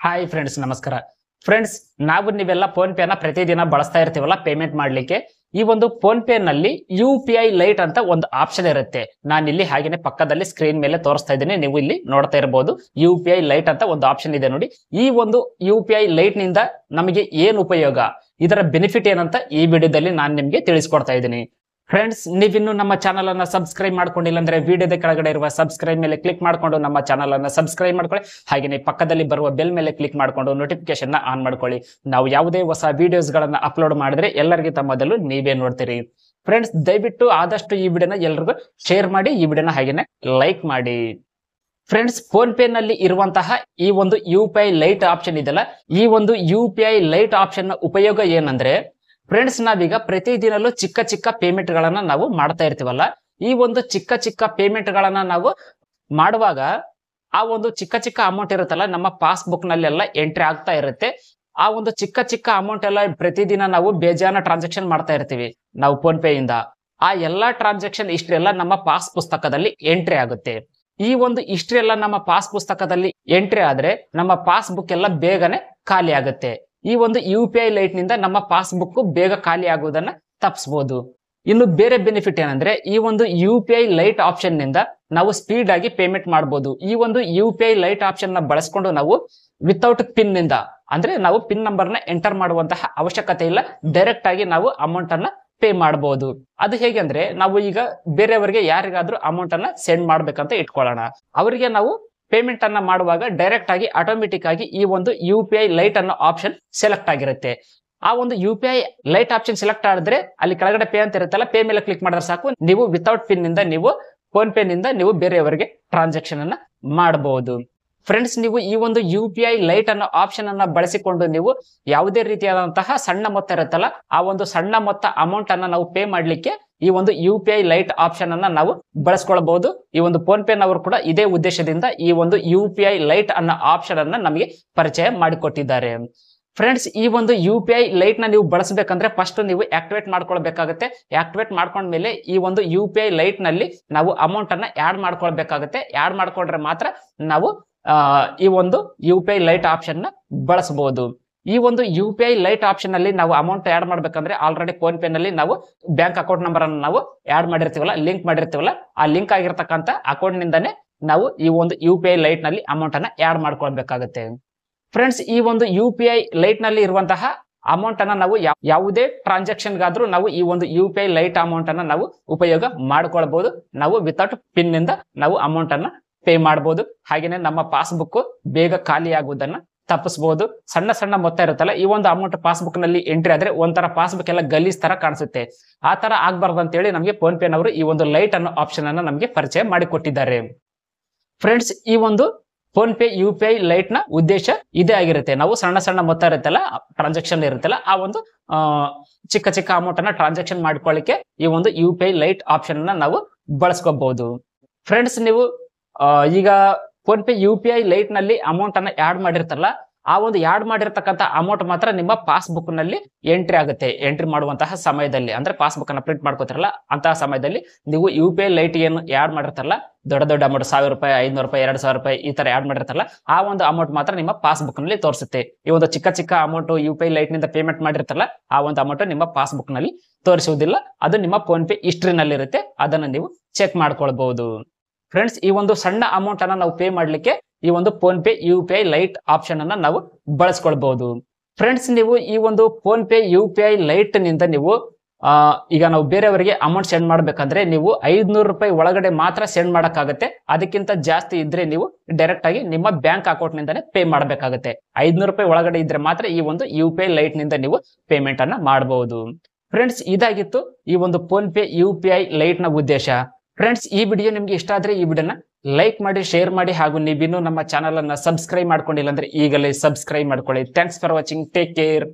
Hi friends, ನಮಸ್ಕಾರ friends. ನಾವು ನೀವೆಲ್ಲ ಫೋನ್ ಪೇನ ಪ್ರತಿದಿನ ಬಳಸ್ತಾ ಇರ್ತೀವಲ್ಲ ಪೇಮೆಂಟ್ ಮಾಡ್ಲಿಕ್ಕೆ. ಈ ಒಂದು ಫೋನ್ ಪೇ ನಲ್ಲಿ UPI ಲೈಟ್ ಅಂತ ಒಂದು ಆಪ್ಷನ್ ಇರುತ್ತೆ. ನಾನು ಇಲ್ಲಿ ಹಾಗೇನೆ ಪಕ್ಕದಲ್ಲಿ ಸ್ಕ್ರೀನ್ ಮೇಲೆ ತೋರಿಸ್ತಾ ಇದ್ದೀನಿ, ನೀವು ಇಲ್ಲಿ ನೋಡ್ತಾ ಇರಬಹುದು. UPI ಲೈಟ್ ಅಂತ ಒಂದು ಆಪ್ಷನ್ ಇದೆ ನೋಡಿ. ಈ ಒಂದು UPI ಲೈಟ್ ನಿಂದ ನಮಗೆ ಏನು ಉಪಯೋಗ, ಇದರ ಬೆನಿಫಿಟ್ ಏನಂತ ಈ ವಿಡಿಯೋದಲ್ಲಿ ನಾನು ನಿಮಗೆ ತಿಳಿಸ್ಕೊಡ್ತಾ ಇದ್ದೀನಿ. ಫ್ರೆಂಡ್ಸ್, ನೀವಿನ್ನು ನಮ್ಮ ಚಾನಲ್ ಅನ್ನ ಸಬ್ಸ್ಕ್ರೈಬ್ ಮಾಡ್ಕೊಂಡಿಲ್ಲ ಅಂದ್ರೆ ವಿಡಿಯೋದ ಕೆಳಗಡೆ ಇರುವ ಸಬ್ಸ್ಕ್ರೈಬ್ ಮೇಲೆ ಕ್ಲಿಕ್ ಮಾಡ್ಕೊಂಡು ನಮ್ಮ ಚಾನಲ್ ಅನ್ನ ಸಬ್ಸ್ಕ್ರೈಬ್ ಮಾಡ್ಕೊಳ್ಳಿ. ಹಾಗೆಯೇ ಪಕ್ಕದಲ್ಲಿ ಬರುವ ಬೆಲ್ ಮೇಲೆ ಕ್ಲಿಕ್ ಮಾಡ್ಕೊಂಡು ನೋಟಿಫಿಕೇಶನ್ ಆನ್ ಮಾಡ್ಕೊಳ್ಳಿ. ನಾವು ಯಾವುದೇ ಹೊಸ ವಿಡಿಯೋಸ್ ಗಳನ್ನ ಅಪ್ಲೋಡ್ ಮಾಡಿದ್ರೆ ಎಲ್ಲರಿಗಿಂತ ಮೊದಲು ನೀವೇ ನೋಡ್ತೀರಿ. ಫ್ರೆಂಡ್ಸ್, ದಯವಿಟ್ಟು ಆದಷ್ಟು ಈ ವಿಡಿಯೋನ ಎಲ್ರಿಗೂ ಶೇರ್ ಮಾಡಿ, ಈ ವಿಡಿಯೋನ ಹಾಗೇನೆ ಲೈಕ್ ಮಾಡಿ. ಫ್ರೆಂಡ್ಸ್, ಫೋನ್ ಪೇ ನಲ್ಲಿ ಇರುವಂತಹ ಈ ಒಂದು UPI ಲೈಟ್ ಆಪ್ಷನ್ ಇದೆಯಲ್ಲ, ಈ ಒಂದು UPI ಲೈಟ್ ಆಪ್ಷನ್ ನ ಉಪಯೋಗ ಏನಂದ್ರೆ, ಫ್ರೆಂಡ್ಸ್, ನಾವೀಗ ಪ್ರತಿದಿನಲ್ಲೂ ಚಿಕ್ಕ ಚಿಕ್ಕ ಪೇಮೆಂಟ್ ಗಳನ್ನ ನಾವು ಮಾಡ್ತಾ ಇರ್ತೀವಲ್ಲ. ಈ ಒಂದು ಚಿಕ್ಕ ಚಿಕ್ಕ ಪೇಮೆಂಟ್ ಗಳನ್ನ ನಾವು ಮಾಡುವಾಗ ಆ ಒಂದು ಚಿಕ್ಕ ಚಿಕ್ಕ ಅಮೌಂಟ್ ಇರುತ್ತಲ್ಲ, ನಮ್ಮ ಪಾಸ್ಬುಕ್ ನಲ್ಲೆಲ್ಲ ಎಂಟ್ರಿ ಆಗ್ತಾ ಇರುತ್ತೆ. ಆ ಒಂದು ಚಿಕ್ಕ ಚಿಕ್ಕ ಅಮೌಂಟ್ ಎಲ್ಲ ಪ್ರತಿದಿನ ನಾವು ಬೇಜಾನ ಟ್ರಾನ್ಸಾಕ್ಷನ್ ಮಾಡ್ತಾ ಇರ್ತೀವಿ ನಾವು ಫೋನ್ ಪೇ ಇಂದ. ಆ ಎಲ್ಲಾ ಟ್ರಾನ್ಸಾಕ್ಷನ್ ಹಿಸ್ಟ್ರಿ ಎಲ್ಲ ನಮ್ಮ ಪಾಸ್ ಪುಸ್ತಕದಲ್ಲಿ ಎಂಟ್ರಿ ಆಗುತ್ತೆ. ಈ ಒಂದು ಹಿಸ್ಟ್ರಿ ಎಲ್ಲ ನಮ್ಮ ಪಾಸ್ ಪುಸ್ತಕದಲ್ಲಿ ಎಂಟ್ರಿ ಆದ್ರೆ ನಮ್ಮ ಪಾಸ್ಬುಕ್ ಎಲ್ಲ ಬೇಗನೆ ಖಾಲಿ ಆಗುತ್ತೆ. ಈ ಒಂದು UPI ಲೈಟ್ ನಿಂದ ನಮ್ಮ ಪಾಸ್ಬುಕ್ ಬೇಗ ಖಾಲಿ ಆಗುವುದನ್ನ ತಪ್ಪಿಸಬಹುದು. ಇನ್ನು ಬೇರೆ ಬೆನಿಫಿಟ್ ಏನಂದ್ರೆ, ಈ ಒಂದು UPI ಲೈಟ್ ಆಪ್ಷನ್ ನಿಂದ ನಾವು ಸ್ಪೀಡ್ ಆಗಿ ಪೇಮೆಂಟ್ ಮಾಡಬಹುದು. ಈ ಒಂದು UPI ಲೈಟ್ ಆಪ್ಷನ್ ನ ಬಳಸ್ಕೊಂಡು ನಾವು ವಿತೌಟ್ ಪಿನ್ ನಿಂದ, ಅಂದ್ರೆ ನಾವು ಪಿನ್ ನಂಬರ್ ನ ಎಂಟರ್ ಮಾಡುವಂತಹ ಅವಶ್ಯಕತೆ ಇಲ್ಲ, ಡೈರೆಕ್ಟ್ ಆಗಿ ನಾವು ಅಮೌಂಟ್ ಅನ್ನ ಪೇ ಮಾಡಬಹುದು. ಅದು ಹೇಗೆ ಅಂದ್ರೆ, ನಾವು ಈಗ ಬೇರೆಯವರಿಗೆ ಯಾರಿಗಾದ್ರೂ ಅಮೌಂಟ್ ಅನ್ನ ಸೆಂಡ್ ಮಾಡ್ಬೇಕಂತ ಇಟ್ಕೊಳ್ಳೋಣ. ಅವರಿಗೆ ನಾವು ಪೇಮೆಂಟ್ ಅನ್ನ ಮಾಡುವಾಗ ಡೈರೆಕ್ಟ್ ಆಗಿ ಆಟೋಮೆಟಿಕ್ ಆಗಿ ಈ ಒಂದು UPI ಲೈಟ್ ಅನ್ನೋ ಆಪ್ಷನ್ ಸೆಲೆಕ್ಟ್ ಆಗಿರುತ್ತೆ. ಆ ಒಂದು UPI ಲೈಟ್ ಆಪ್ಷನ್ ಸೆಲೆಕ್ಟ್ ಆದ್ರೆ ಅಲ್ಲಿ ಕೆಳಗಡೆ ಪೇ ಅಂತ ಇರುತ್ತಲ್ಲ, ಪೇ ಮೇಲೆ ಕ್ಲಿಕ್ ಮಾಡಿದ್ರೆ ಸಾಕು, ನೀವು ವಿತೌಟ್ ಪಿನ್ ನಿಂದ ನೀವು ಫೋನ್ ಪೇ ನಿಂದ ನೀವು ಬೇರೆಯವರಿಗೆ ಟ್ರಾನ್ಸಾಕ್ಷನ್ ಅನ್ನ ಮಾಡಬಹುದು. ಫ್ರೆಂಡ್ಸ್, ನೀವು ಈ ಒಂದು UPI ಲೈಟ್ ಅನ್ನೋ ಆಪ್ಷನ್ ಅನ್ನ ಬಳಸಿಕೊಂಡು ನೀವು ಯಾವುದೇ ರೀತಿಯಾದಂತಹ ಸಣ್ಣ ಮೊತ್ತ ಇರುತ್ತಲ್ಲ, ಆ ಒಂದು ಸಣ್ಣ ಮೊತ್ತ ಅಮೌಂಟ್ ಅನ್ನ ನಾವು ಪೇ ಮಾಡ್ಲಿಕ್ಕೆ ಈ ಒಂದು UPI ಲೈಟ್ ಆಪ್ಷನ್ ಅನ್ನ ನಾವು ಬಳಸ್ಕೊಳ್ಬಹುದು. ಈ ಒಂದು ಫೋನ್ ಪೇ ನವರು ಕೂಡ ಇದೇ ಉದ್ದೇಶದಿಂದ ಈ ಒಂದು UPI ಲೈಟ್ ಅನ್ನೋ ಆಪ್ಷನ್ ಅನ್ನ ನಮಗೆ ಪರಿಚಯ ಮಾಡಿಕೊಟ್ಟಿದ್ದಾರೆ. ಫ್ರೆಂಡ್ಸ್, ಈ ಒಂದು UPI ಲೈಟ್ ನ ನೀವು ಬಳಸಬೇಕಂದ್ರೆ ಫಸ್ಟ್ ನೀವು ಆಕ್ಟಿವೇಟ್ ಮಾಡ್ಕೊಳ್ಬೇಕಾಗುತ್ತೆ. ಆಕ್ಟಿವೇಟ್ ಮಾಡ್ಕೊಂಡ್ಮೇಲೆ ಈ ಒಂದು UPI ಲೈಟ್ ನಲ್ಲಿ ನಾವು ಅಮೌಂಟ್ ಅನ್ನ ಆಡ್ ಮಾಡ್ಕೊಳ್ಬೇಕಾಗುತ್ತೆ. ಆಡ್ ಮಾಡ್ಕೊಂಡ್ರೆ ಮಾತ್ರ ನಾವು ಈ ಒಂದು UPI ಲೈಟ್ ಆಪ್ಷನ್ ನ ಬಳಸಬಹುದು. ಈ ಒಂದು UPI ಲೈಟ್ ಆಪ್ಷನ್ ಅಲ್ಲಿ ನಾವು ಅಮೌಂಟ್ ಆಡ್ ಮಾಡ್ಬೇಕಂದ್ರೆ ಆಲ್ರೆಡಿ ಫೋನ್ ಪೇ ನಲ್ಲಿ ನಾವು ಬ್ಯಾಂಕ್ ಅಕೌಂಟ್ ನಂಬರ್ ಅನ್ನು ನಾವು ಆಡ್ ಮಾಡಿರ್ತೀವಲ್ಲ, ಲಿಂಕ್ ಮಾಡಿರ್ತೀವಲ್ಲ, ಆ ಲಿಂಕ್ ಆಗಿರ್ತಕ್ಕಂಥ ಅಕೌಂಟ್ ನಿಂದಾನೆ ನಾವು ಈ ಒಂದು UPI ಲೈಟ್ ನಲ್ಲಿ ಅಮೌಂಟ್ ಅನ್ನ ಆಡ್ ಮಾಡ್ಕೊಳ್ಬೇಕಾಗುತ್ತೆ. ಫ್ರೆಂಡ್ಸ್, ಈ ಒಂದು UPI ಲೈಟ್ ನಲ್ಲಿ ಇರುವಂತಹ ಅಮೌಂಟ್ ಅನ್ನ ನಾವು ಯಾವುದೇ ಟ್ರಾನ್ಸಾಕ್ಷನ್ ಗಾದ್ರೂ ನಾವು ಈ ಒಂದು UPI ಲೈಟ್ ಅಮೌಂಟ್ ಅನ್ನ ನಾವು ಉಪಯೋಗ ಮಾಡ್ಕೊಳ್ಬಹುದು. ನಾವು ವಿತೌಟ್ ಪಿನ್ ನಿಂದ ನಾವು ಅಮೌಂಟ್ ಅನ್ನ ಪೇ ಮಾಡಬಹುದು. ಹಾಗೇನೆ ನಮ್ಮ ಪಾಸ್ಬುಕ್ ಬೇಗ ಖಾಲಿ ಆಗುವುದನ್ನ ತಪ್ಪಿಸಬಹುದು. ಸಣ್ಣ ಸಣ್ಣ ಮೊತ್ತ ಇರುತ್ತಲ್ಲ, ಈ ಒಂದು ಅಮೌಂಟ್ ಪಾಸ್ಬುಕ್ ನಲ್ಲಿ ಎಂಟ್ರಿ ಆದ್ರೆ ಒಂಥರ ಪಾಸ್ಬುಕ್ ಎಲ್ಲ ಗಲೀಜ್ ತರ ಕಾಣಿಸುತ್ತೆ. ಆ ತರ ಆಗ್ಬಾರ್ದು ಅಂತ ಹೇಳಿ ನಮಗೆ ಫೋನ್ ಪೇ ನವರು ಈ ಒಂದು ಲೈಟ್ ಅನ್ನೋ ಆಪ್ಷನ್ ಅನ್ನ ನಮಗೆ ಪರಿಚಯ ಮಾಡಿಕೊಟ್ಟಿದ್ದಾರೆ. ಫ್ರೆಂಡ್ಸ್, ಈ ಒಂದು ಫೋನ್ ಪೇ UPI ಲೈಟ್ ನ ಉದ್ದೇಶ ಇದೇ ಆಗಿರುತ್ತೆ. ನಾವು ಸಣ್ಣ ಸಣ್ಣ ಮೊತ್ತ ಇರುತ್ತಲ್ಲ, ಟ್ರಾನ್ಸಾಕ್ಷನ್ ಇರುತ್ತಲ್ಲ, ಆ ಒಂದು ಚಿಕ್ಕ ಚಿಕ್ಕ ಅಮೌಂಟ್ ಅನ್ನ ಟ್ರಾನ್ಸಾಕ್ಷನ್ ಮಾಡ್ಕೊಳ್ಳಿಕ್ಕೆ ಈ ಒಂದು UPI ಲೈಟ್ ಆಪ್ಷನ್ ಅನ್ನ ನಾವು ಬಳಸ್ಕೋಬಹುದು. ಫ್ರೆಂಡ್ಸ್, ನೀವು ಈಗ ಫೋನ್ ಪೇ UPI ಲೈಟ್ ನಲ್ಲಿ ಅಮೌಂಟ್ ಅನ್ನ ಆಡ್ ಮಾಡಿರ್ತಾರಲ್ಲ, ಆ ಒಂದು ಆಡ್ ಮಾಡಿರ್ತಕ್ಕಂಥ ಅಮೌಂಟ್ ಮಾತ್ರ ನಿಮ್ಮ ಪಾಸ್ಬುಕ್ ನಲ್ಲಿ ಎಂಟ್ರಿ ಆಗುತ್ತೆ. ಎಂಟ್ರಿ ಮಾಡುವಂತಹ ಸಮಯದಲ್ಲಿ, ಅಂದ್ರೆ ಪಾಸ್ಬುಕ್ ಅನ್ನ ಪ್ರಿಂಟ್ ಮಾಡ್ಕೋತಿರಲ್ಲ ಅಂತಹ ಸಮಯದಲ್ಲಿ ನೀವು UPI ಲೈಟ್ ಏನು ಆಡ್ ಮಾಡಿರ್ತಾರಲ್ಲ, ದೊಡ್ಡ ದೊಡ್ಡ ಅಮೌಂಟ್ 1000 ರೂಪಾಯಿ, 500 ರೂಪಾಯಿ, 2000 ರೂಪಾಯಿ ಈ ತರ ಆಡ್ ಮಾಡಿರ್ತಾರಲ್ಲ, ಆ ಒಂದು ಅಮೌಂಟ್ ಮಾತ್ರ ನಿಮ್ಮ ಪಾಸ್ಬುಕ್ ನಲ್ಲಿ ತೋರಿಸುತ್ತೆ. ಈ ಒಂದು ಚಿಕ್ಕ ಚಿಕ್ಕ ಅಮೌಂಟ್ UPI ಲೈಟ್ ನಿಂದ ಪೇಮೆಂಟ್ ಮಾಡಿರ್ತಾರಲ್ಲ, ಆ ಒಂದು ಅಮೌಂಟ್ ನಿಮ್ಮ ಪಾಸ್ಬುಕ್ ನಲ್ಲಿ ತೋರಿಸುವುದಿಲ್ಲ. ಅದು ನಿಮ್ಮ ಫೋನ್ ಪೇ ಹಿಸ್ಟ್ರಿ ನಲ್ಲಿ ಇರುತ್ತೆ, ಅದನ್ನ ನೀವು ಚೆಕ್ ಮಾಡ್ಕೊಳ್ಬಹುದು. ಫ್ರೆಂಡ್ಸ್, ಈ ಒಂದು ಸಣ್ಣ ಅಮೌಂಟ್ ಅನ್ನ ನಾವು ಪೇ ಮಾಡ್ಲಿಕ್ಕೆ ಈ ಒಂದು phone pay UPI light option ಅನ್ನ ನಾವು ಬಳಸ್ಕೊಳ್ಬಹುದು. ಫ್ರೆಂಡ್ಸ್, ನೀವು ಈ ಒಂದು ಫೋನ್ ಪೇ UPI ಲೈಟ್ ನಿಂದ ನೀವು ಈಗ ನಾವು ಬೇರೆಯವರಿಗೆ ಅಮೌಂಟ್ ಸೆಂಡ್ ಮಾಡ್ಬೇಕಂದ್ರೆ ನೀವು 500 ರೂಪಾಯಿ ಒಳಗಡೆ ಮಾತ್ರ ಸೆಂಡ್ ಮಾಡಕ್ಕಾಗತ್ತೆ. ಅದಕ್ಕಿಂತ ಜಾಸ್ತಿ ಇದ್ರೆ ನೀವು ಡೈರೆಕ್ಟ್ ಆಗಿ ನಿಮ್ಮ ಬ್ಯಾಂಕ್ ಅಕೌಂಟ್ ನಿಂದಾನೆ ಪೇ ಮಾಡಬೇಕಾಗುತ್ತೆ. 500 ರೂಪಾಯಿ ಒಳಗಡೆ ಇದ್ರೆ ಮಾತ್ರ ಈ ಒಂದು UPI ಲೈಟ್ ನಿಂದ ನೀವು ಪೇಮೆಂಟ್ ಅನ್ನ ಮಾಡಬಹುದು. ಫ್ರೆಂಡ್ಸ್, ಇದಾಗಿತ್ತು ಈ ಒಂದು ಫೋನ್ ಪೇ UPI ಲೈಟ್ ನ ಉದ್ದೇಶ. ಫ್ರೆಂಡ್ಸ್, ಈ ವಿಡಿಯೋ ನಿಮ್ಗೆ ಇಷ್ಟ ಆದ್ರೆ ಈ ವಿಡಿಯೋನ ಲೈಕ್ ಮಾಡಿ, ಶೇರ್ ಮಾಡಿ, ಹಾಗೂ ನೀವಿನ್ನೂ ನಮ್ಮ ಚಾನಲ್ ಅನ್ನ ಸಬ್ಸ್ಕ್ರೈಬ್ ಮಾಡ್ಕೊಂಡಿಲ್ಲ ಅಂದ್ರೆ ಈಗಲೇ ಸಬ್ಸ್ಕ್ರೈಬ್ ಮಾಡ್ಕೊಳ್ಳಿ. Thanks for watching. Take care.